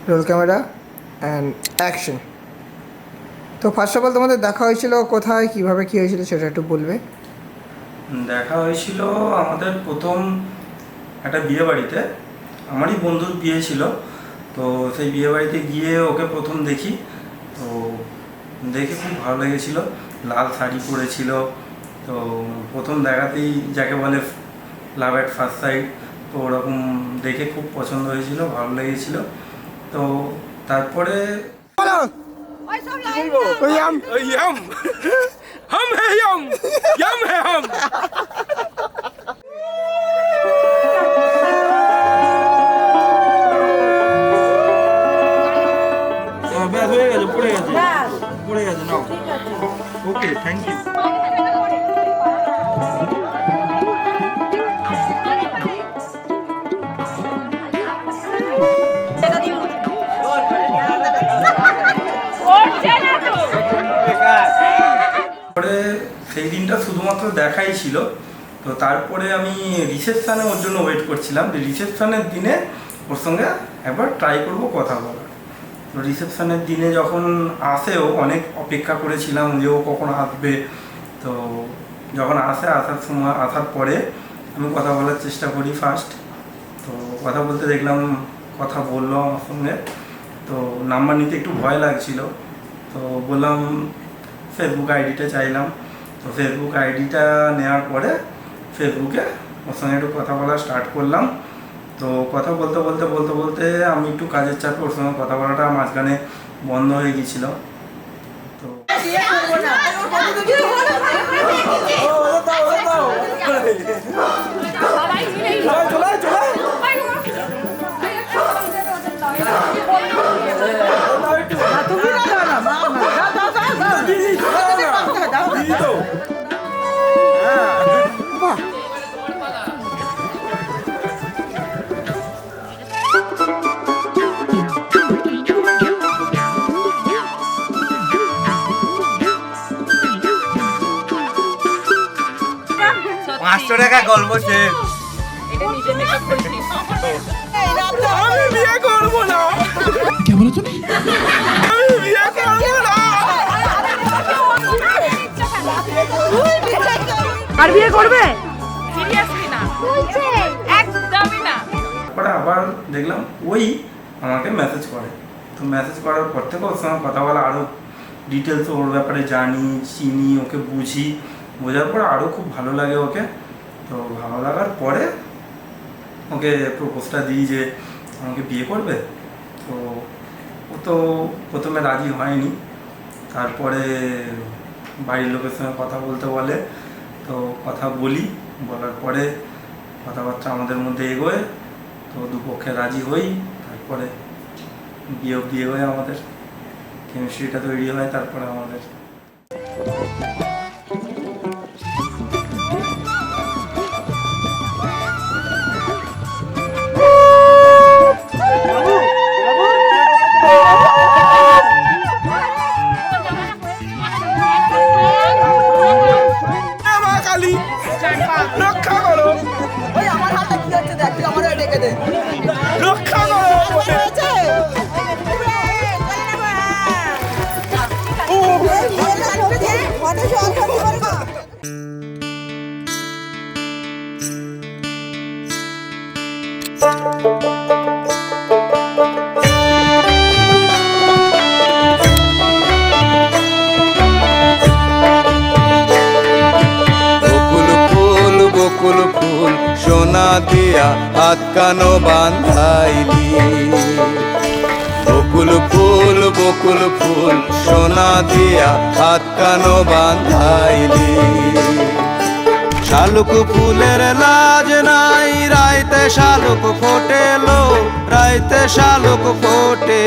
Roll camera and action. তো first of all তোমাদের দেখা হয়েছিল কোথায়, কীভাবে কী হয়েছিল সেটা একটু বলবে? দেখা হয়েছিল আমাদের প্রথম একটা বিয়ে বাড়িতে, আমারই বন্ধুর বিয়ে ছিল। তো সেই বিয়ে বাড়িতে গিয়ে ওকে প্রথম দেখি, তো দেখে খুব ভালো লেগেছিলো। লাল শাড়ি পরেছিল, তো প্রথম দেখাতেই যাকে বলে লাভ অ্যাট ফার্স্ট সাইট, তো ওরকম দেখে খুব পছন্দ হয়েছিল, ভালো লেগেছিল। তো তারপরে হয়ে গেছে, পড়ে গেছে নাও। ওকে, থ্যাংক ইউ। পরে সেই দিনটা শুধুমাত্র দেখাই ছিল। তো তারপরে আমি রিসেপশানে ওর জন্য ওয়েট করছিলাম, যে রিসেপশানের দিনে ওর সঙ্গে একবার ট্রাই করব কথা বলা। তো রিসেপশানের দিনে যখন আসে, ও অনেক অপেক্ষা করেছিলাম যে ও কখন আসবে। তো যখন আসার পরে আমি কথা বলার চেষ্টা করি ফার্স্ট। তো কথা বলতে দেখলাম কথা বললো আমার সঙ্গে। তো নাম্বার নিতে একটু ভয় লাগছিল, তো বললাম ফেসবুক আইডিটা চাইলাম। তো ফেসবুক আইডিটা নেওয়ার পরে ফেসবুকে ওর সঙ্গে একটু কথা বলা স্টার্ট করলাম। তো কথা বলতে বলতে বলতে বলতে আমি একটু কাজের চাপে ওর সঙ্গে কথা বলাটা মাঝখানে বন্ধ হয়ে গিয়েছিল। তো টাকা গল্প শেষ। আমি বিয়ে করবো না, क्या बोला तूने? আমি বিয়ে করবো না। আর বিয়ে করবে? সিরিয়াসলি না, একদমই না। তারপরে আবার দেখলাম ওই আমাকে মেসেজ করে। তো মেসেজ করার পর থেকে ওর সঙ্গে কথা বলা, আরও ডিটেলস ওর ব্যাপারে জানি, চিনি, ওকে বুঝি। বোঝার পর আরও খুব ভালো লাগে ওকে। তো ভালো লাগার পরে ওকে প্রপোজটা দিই যে আমাকে বিয়ে করবে। তো ও তো প্রথমে রাজি হয়নি, তারপরে বাড়ির লোকের সঙ্গে কথা বলতে বলে। তো কথা বলার পরে কথাবার্তা আমাদের মধ্যে এগোয়। তো দুপক্ষে রাজি হই, তারপরে বিয়ে অব্দি এগোয়, আমাদের কেমিস্ট্রিটা তৈরি হয় তারপরে আমাদের। রক্ষা করো, রক্ষা করো। বকুল ফুল সোনা দিয়া হাত কানো বান্ধাইলি। বকুল ফুল সোনা দিয়া হাত কানো বান্ধাইলি। শালুক ফুলের লাজ নাই, রাইতে শালুক ফোটেলো, রাইতে শালুক ফোটে।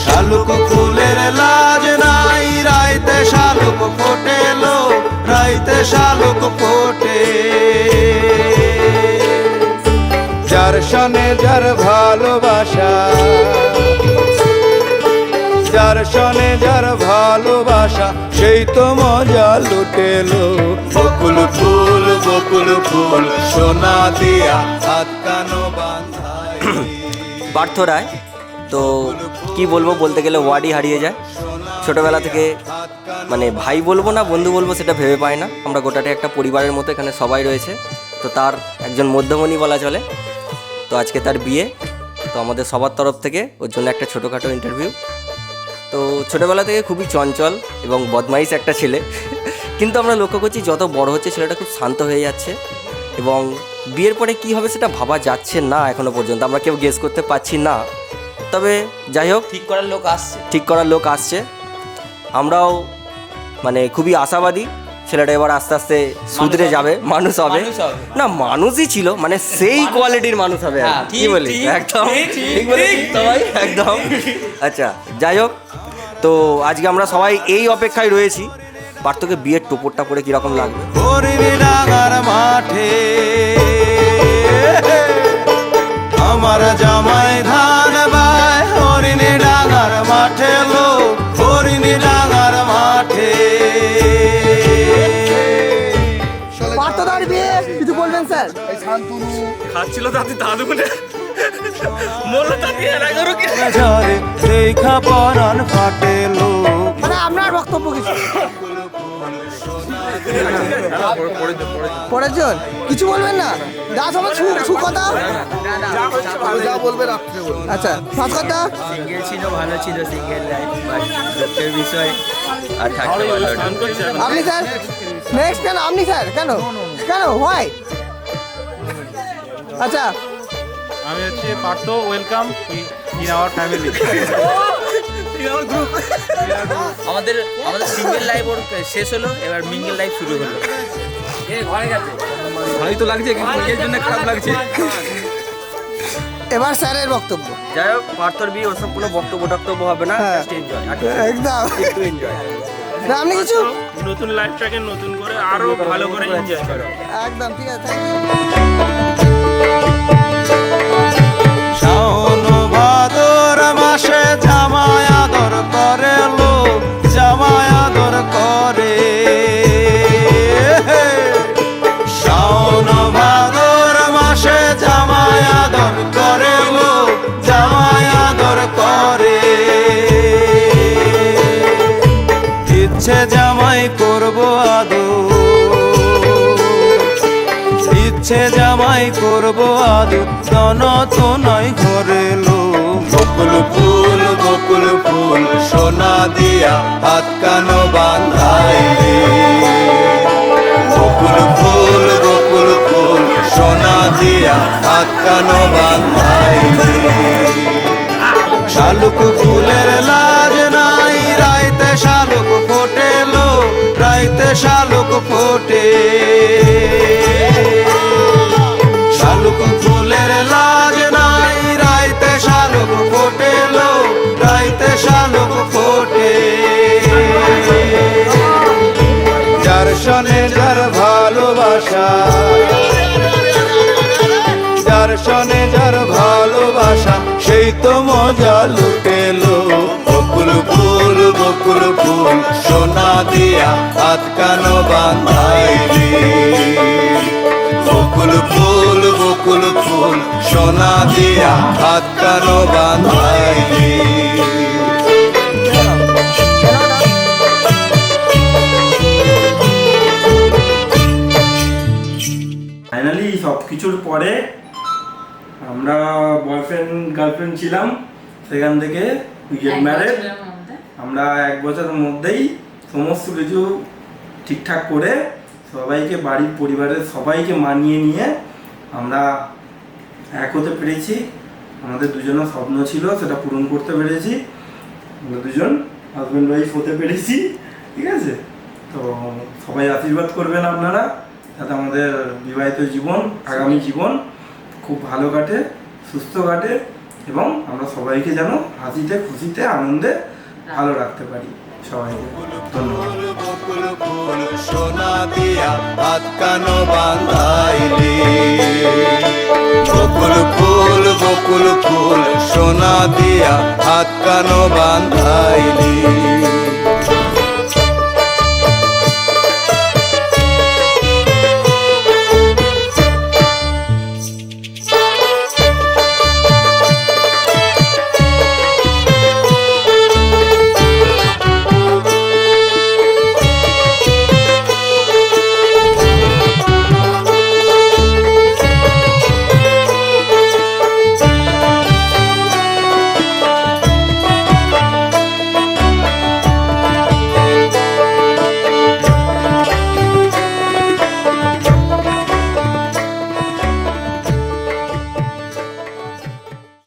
শালুক ফুলের লাজ নাই, রাইতে শালুক ফোটেলো, রাইতে শালুক ফোটে। যার সনে যার ভালোবাসা, যার সনে যার ভালোবাসা, সেই তো মজা লুটেলো। বকুল ফুল সোনা দিয়া হাত কানো বান্ধাই। পার্থ রায়। তো কি বলবো, বলতে গেলে ওয়ার্ডই হারিয়ে যায়। ছোটোবেলা থেকে মানে ভাই বলবো না বন্ধু বলবো সেটা ভেবে পাই না, আমরা গোটাটা একটা পরিবারের মতো এখানে সবাই রয়েছে। তো তার একজন মধ্যমণি বলা চলে। তো আজকে তার বিয়ে, তো আমাদের সবার তরফ থেকে ওর জন্য একটা ছোটোখাটো ইন্টারভিউ। তো ছোটোবেলা থেকে খুবই চঞ্চল এবং বদমাইশ একটা ছেলে, কিন্তু আমরা লক্ষ্য করছি যত বড় হচ্ছে ছেলেটা খুব শান্ত হয়ে যাচ্ছে এবং বিয়ের পরে কী হবে সেটা ভাবা যাচ্ছে না এখনও পর্যন্ত, আমরা কেউ গেস করতে পারছি না। তবে যাই হোক, ঠিক করার লোক আসছে। আমরাও মানে খুবই আশাবাদী ছেলেটা এবার আস্তে আস্তে শুধরে যাবে, মানুষ হবে। না, মানুষই ছিল, মানে সেই কোয়ালিটির মানুষ হবে, কি বলি, একদম ঠিক বলেছি সবাই, একদম। আচ্ছা, যাই হোক, তো আজকে আমরা সবাই এই অপেক্ষায় রয়েছি পার্থকে বিয়ের টোপরটা পরে কিরকম লাগবে। ডাঙার মাঠে আমার জামাই ধান বায়, হরিণী ডাঙার মাঠে লো, হরিণী ডাঙার মাঠে। পার্থদার বিয়ে কিছু বলবেন স্যার? খাচ্ছিল দাদি দাদু বলে বললো দাদি ঝরে দেখা পরাণ ফাটে লো। মানে আপনার বক্তব্য কিছু পরের জন কিছু বলবেন না? যা সবাই সুকথা যা বলবে রাত্রে বলবেন। আচ্ছা, ফার্স্ট কথা সিঙ্গেল ছিল, ভালো ছিল সিঙ্গেল লাইফ, বাট দুঃখের বিষয় আর থাকতে পারলো না। আপনি স্যার নেক্সট কেন? আপনি স্যার কেন কেন হোয়াই? আচ্ছা, আমি হচ্ছে Partha, welcome in our family. আমাদের সিঙ্গেল লাইফ ওর শেষ হলো, এবার মিঙ্গেল লাইফ শুরু হলো। ভালোই তো লাগছে, কিন্তু এর জন্য খারাপ লাগছে। এবার স্যারের বক্তব্য। যাই হোক, পার্থর বিয়ে ওসব কোনো বক্তব্য হবে না, হ্যাঁ। জাস্ট এনজয়, একদম। একটু এনজয়। না, আপনি কিছু নতুন লাইফটাকে নতুন করে আরো ভালো করে এনজয় করো। একদম ঠিক আছে, থ্যাংক ইউ। শাওন ভাদর মাসে জামাই আদর করে লো, জামাই আদর করে। শাওন ভাদর মাসে জামাই আদর করে লো, জামাই আদর করে। ইচ্ছে জামাই করবো আদর, ইচ্ছে জামাই করবো আদু, তন তো নয় ঘরে লো। বকুল ফুল সোনা দিয়া হাত কানো বান্ধাইলে। বকুল ফুল সোনা দিয়া হাত কানো বান্ধাইলে। শালুক ফুলের লাজ নাই, রাইতে শালুক ফোটে লো, রাইতে শালুক ফোটে। শালুক ফুলের লাজ নাই, রাইতে শালুক ফোটে লো, রাইতে শালুক ফোটে। যার সনে যার ভালোবাসা, যার সনে যার ভালোবাসা, সেই তো মজা লুটেলো। বকুল ফুল সোনা দিয়া হাত কানো বান্ধাইলি। বকুল ফুল সোনা দিয়া হাত কানো বান্ধাইলি। ফাইনালি সব কিছুর পরে আমরা বয়ফ্রেন্ড গার্লফ্রেন্ড ছিলাম, সেখান থেকে উই গেট ম্যারেড। আমরা 1 বছরের মধ্যেই সমস্ত কিছু ঠিকঠাক করে সবাইকে, বাড়ির পরিবারের সবাইকে মানিয়ে নিয়ে আমরা এক হতে পেরেছি। আমাদের দুজনের স্বপ্ন ছিল, সেটা পূরণ করতে পেরেছি। আমরা দুজন হাজব্যান্ড ওয়াইফ হতে পেরেছি, ঠিক আছে? তো সবাই আশীর্বাদ করবেন আপনারা, যাতে আমাদের বিবাহিত জীবন, আগামী জীবন খুব ভালো কাটে, সুস্থ কাটে এবং আমরা সবাইকে যেন হাসিতে খুশিতে আনন্দে ভালো রাখতে পারি সবাইকে। ধন্যবাদ। সোনা দিয়া হাত কানো বান্ধাইলি। বকুল ফুল সোনা দিয়া হাত কানো বান্ধাইলি।